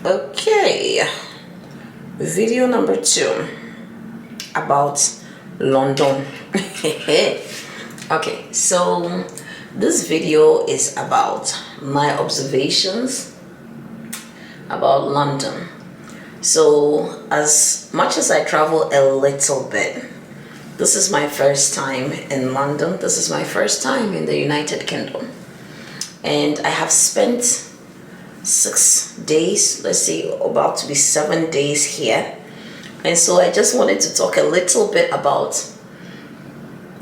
Okay, video number 2 about London. Okay, so this video is about my observations about London. So as much as I travel a little bit, this is my first time in London. This is my first time in the United Kingdom. And I have spent 6 days, let's say about to be 7 days here. And so I just wanted to talk a little bit about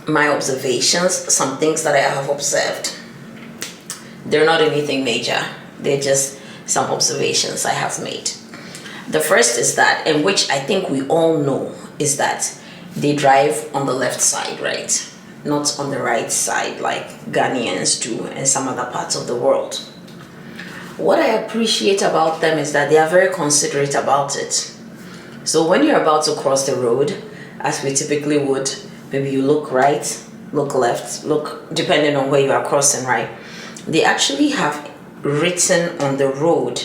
my observations, some things that I have observed. They're not anything major. They're just some observations I have made. The first is that, and which I think we all know, is that they drive on the left side, right? Not on the right side like Ghanaians do and some other parts of the world. What I appreciate about them is that they are very considerate about it. So when you're about to cross the road, as we typically would, maybe you look right, look left, look depending on where you are crossing, right? They actually have written on the road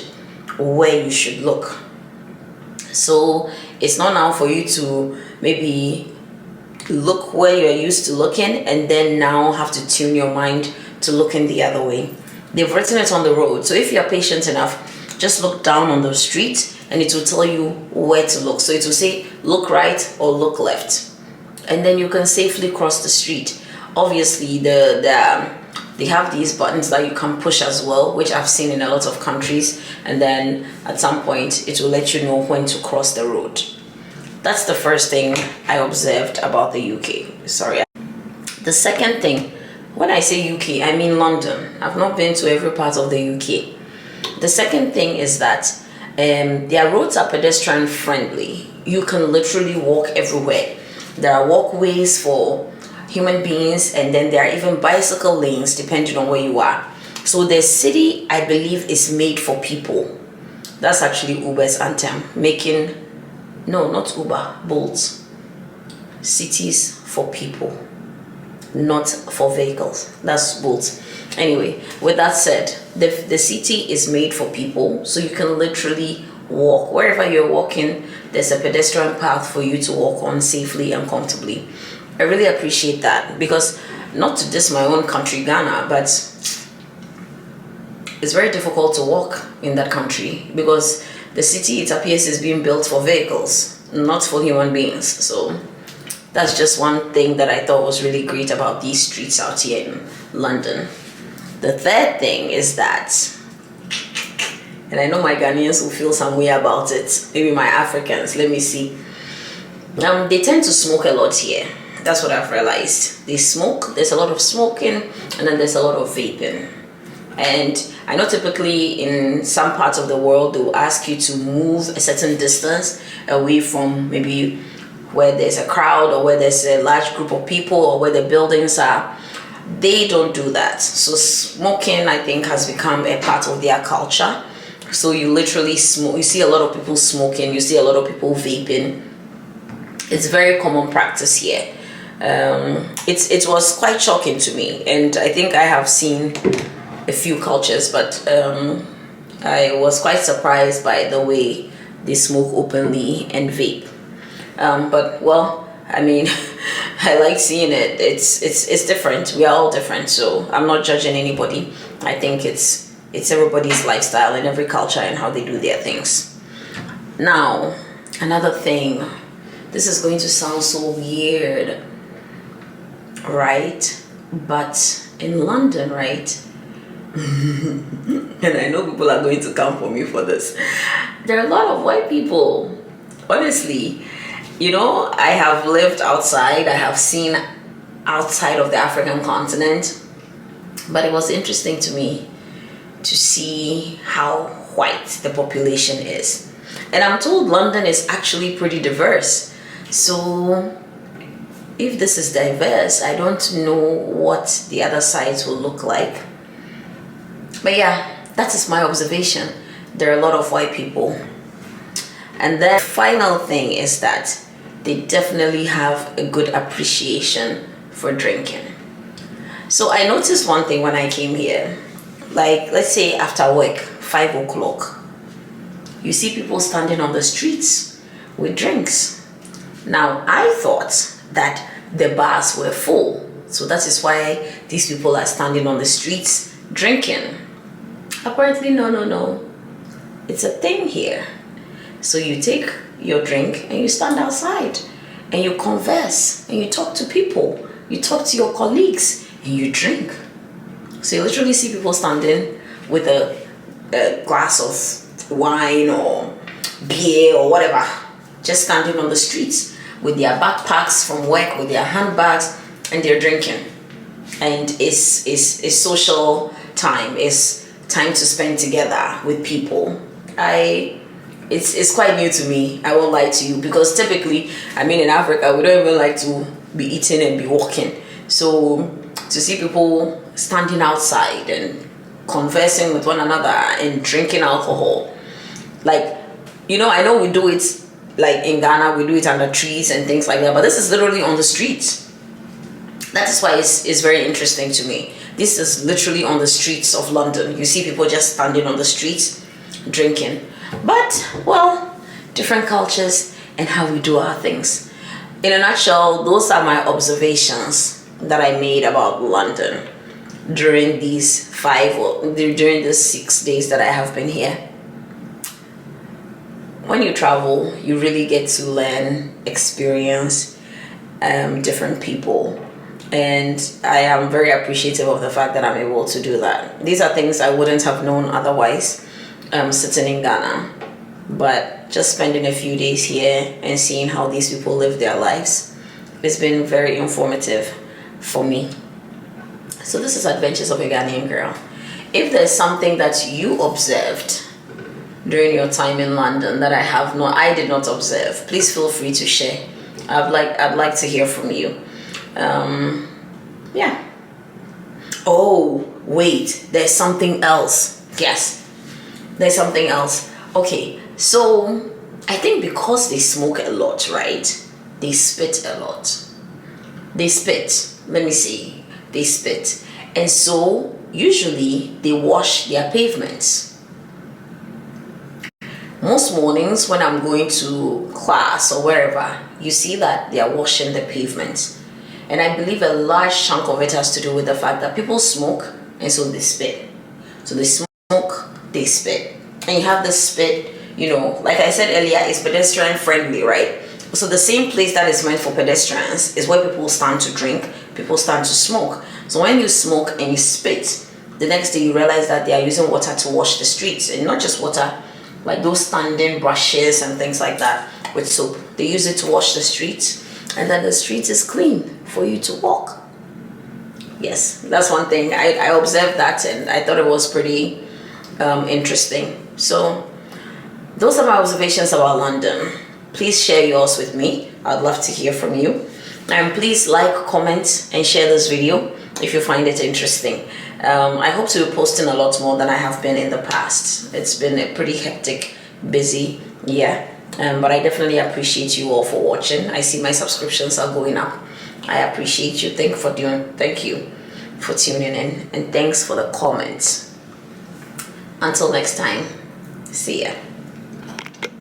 where you should look. So it's not now for you to maybe look where you're used to looking and then now have to tune your mind to looking the other way. They've written it on the road. So if you're patient enough, just look down on the street and it will tell you where to look. So it will say look right or look left. And then you can safely cross the street. Obviously, they have these buttons that you can push as well, which I've seen in a lot of countries. And then at some point, it will let you know when to cross the road. That's the first thing I observed about the UK. Sorry. The second thing, when I say UK, I mean London. I've not been to every part of the UK. The second thing is that their roads are pedestrian friendly. You can literally walk everywhere. There are walkways for human beings, and then there are even bicycle lanes depending on where you are. So the city, I believe, is made for people. That's actually Uber's anthem. No, not Uber, Bolt. Cities for people, not for vehicles. That's Bolt. Anyway, with that said, the city is made for people, so you can literally walk. Wherever you're walking, there's a pedestrian path for you to walk on safely and comfortably. I really appreciate that, because not to diss my own country, Ghana, but it's very difficult to walk in that country because the city, it appears, is being built for vehicles, not for human beings. So that's just one thing that I thought was really great about these streets out here in London. The third thing is that, and I know my Ghanaians will feel some way about it, maybe my Africans, let me see. They tend to smoke a lot here. That's what I've realized. They smoke, there's a lot of smoking, and then there's a lot of vaping. And I know typically in some parts of the world, they will ask you to move a certain distance away from maybe where there's a crowd or where there's a large group of people or where the buildings are. They don't do that. So smoking, I think, has become a part of their culture. So you literally smoke. You see a lot of people smoking. You see a lot of people vaping. It's very common practice here. It was quite shocking to me, and I think I have seen a few cultures, but I was quite surprised by the way they smoke openly and vape. But well, I mean, I like seeing it. It's different. We are all different, so I'm not judging anybody. I think it's everybody's lifestyle and every culture and how they do their things. Now, another thing. This is going to sound so weird, right? But in London, right? And I know people are going to come for me for this. There are a lot of white people. Honestly, you know, I have lived outside. I have seen outside of the African continent. But it was interesting to me to see how white the population is. And I'm told London is actually pretty diverse. So if this is diverse, I don't know what the other sides will look like. But yeah, that is my observation. There are a lot of white people. And then the final thing is that they definitely have a good appreciation for drinking. So I noticed one thing when I came here. Like, let's say after work, 5 o'clock, you see people standing on the streets with drinks. Now, I thought that the bars were full, so that is why these people are standing on the streets drinking. Apparently, no. It's a thing here. So you take your drink and you stand outside and you converse and you talk to people. You talk to your colleagues and you drink. So you literally see people standing with a glass of wine or beer or whatever, just standing on the streets with their backpacks from work, with their handbags, and they're drinking. And it's social time. It's time to spend together with people. It's quite new to me, I won't lie to you, because typically, in Africa, we don't even like to be eating and be walking. So to see people standing outside and conversing with one another and drinking alcohol, I know we do it like in Ghana, we do it under trees and things like that, but this is literally on the streets. That is why it's very interesting to me. This is literally on the streets of London. You see people just standing on the streets drinking. But, well, different cultures and how we do our things. In a nutshell, those are my observations that I made about London during these 6 days that I have been here. When you travel, you really get to learn, experience different people. And I am very appreciative of the fact that I'm able to do that. These are things I wouldn't have known otherwise sitting in Ghana. But just spending a few days here and seeing how these people live their lives, it's been very informative for me. So this is Adventures of a Ghanaian Girl. If there's something that you observed during your time in London that I did not observe, please feel free to share. I'd like to hear from you. Yeah. Oh, wait, there's something else. Yes, there's something else. Okay, so I think because they smoke a lot, right? They spit a lot. They spit. Let me see. They spit. And so usually they wash their pavements. Most mornings when I'm going to class or wherever, you see that they are washing the pavement. And I believe a large chunk of it has to do with the fact that people smoke and so they spit. So they smoke, they spit. And you have the spit, like I said earlier, it's pedestrian friendly, right? So the same place that is meant for pedestrians is where people stand to drink, people stand to smoke. So when you smoke and you spit, the next day you realize that they are using water to wash the streets. And not just water, like those standing brushes and things like that with soap. They use it to wash the streets. And then the street is clean for you to walk. Yes, that's one thing. I observed that and I thought it was pretty interesting. So those are my observations about London. Please share yours with me. I'd love to hear from you. And please like, comment, and share this video if you find it interesting. I hope to be posting a lot more than I have been in the past. It's been a pretty hectic, busy year. But I definitely appreciate you all for watching. I see my subscriptions are going up. I appreciate you. Thank you for tuning in. And thanks for the comments. Until next time, see ya.